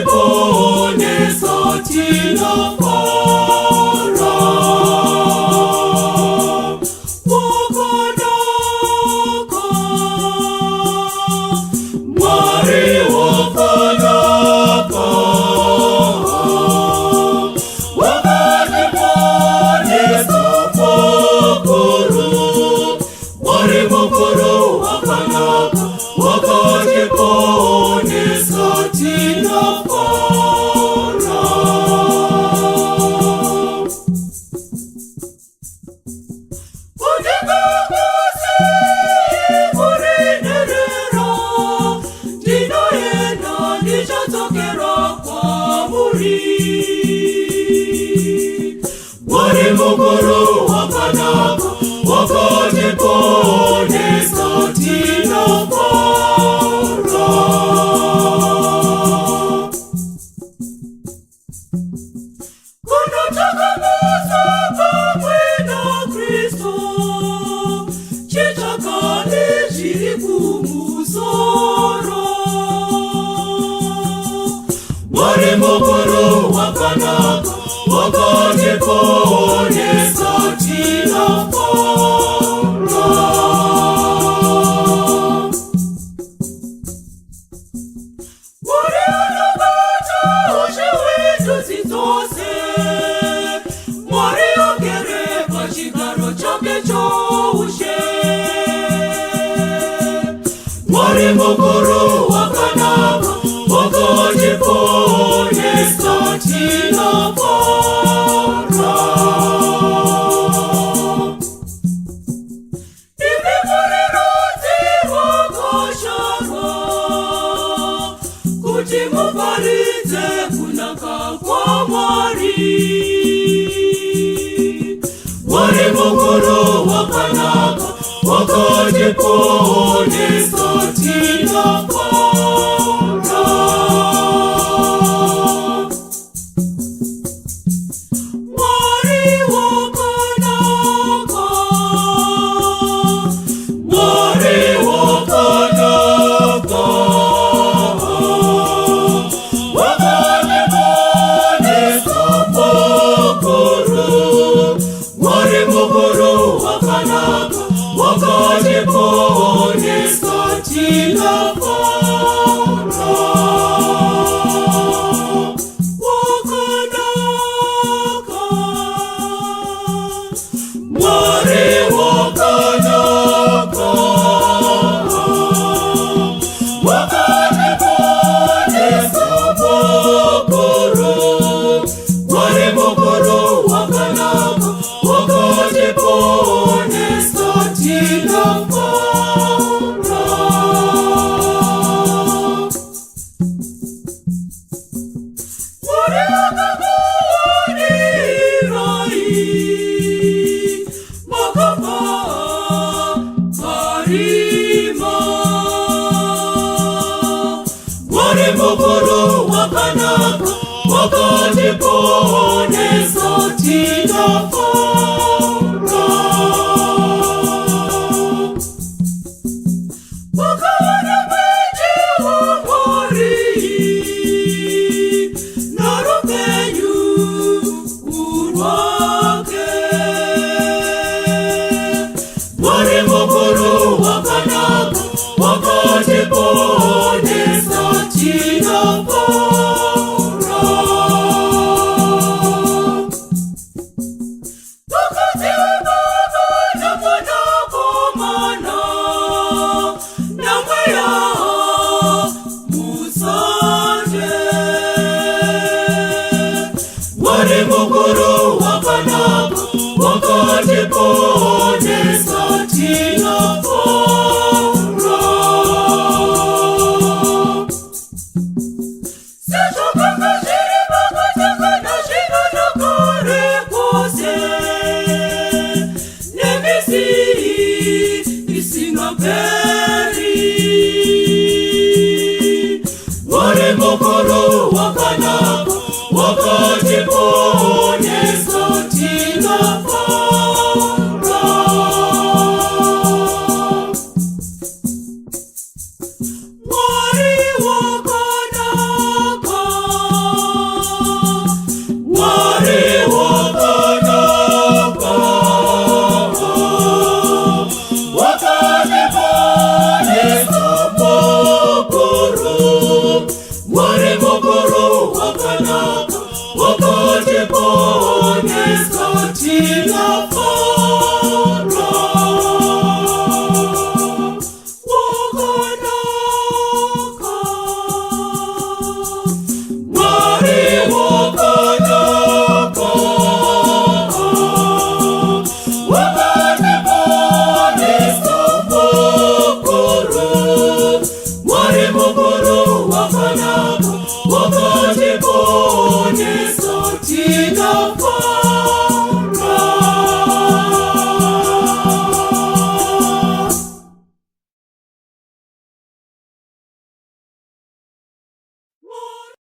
wakanipone tina fora. Wakanaka Mari wakanaka wakanipone sapokoro. Mari mokoro wakanaka wakanipone satina fora. Wanikakase kurinerera dina yena nijatokera kwa muri. Mari mokoro wakanaka wakanipone satina fora. Kunataka masaka mwena Kristo, chitaka nijiriku musoro. Mari mokoro wakanaka wakanipone satina fora. Mari anabata ushiwitu zitose. Mari ogere pachigaro chake choushe. Mari mokoro wakanaka wakanipone satina fora. Ibi muri rozi wakashara kuti mubarize kunaka kwa Mari. Mari mokoro wakanaka wakanipone satina fora. Mari wakanaka Mari wakanaka wakanipone sapokoro. Mari mokoro wakanaka wakanipone satina fora. Wakanaka Mari wakanaka wakanipone sapokoro. Mari mokoro wakanaka wakanipone satina fora. Mari akakawani rai makapa parima. Mari mokoro wakanaka wakanipone satina fora. Wakawana mwenji wa Mari na rupenyu urwake. Mari mokoro wakanaka wakanipone satina fora. Wakati baba na mwana komana na mwaya musanje. Mari mokoro wakanaka wakanipone satina fora. Sechokanga shiri bakataka na shino nakare kose. Nemisi isinga peri. Mari mokoro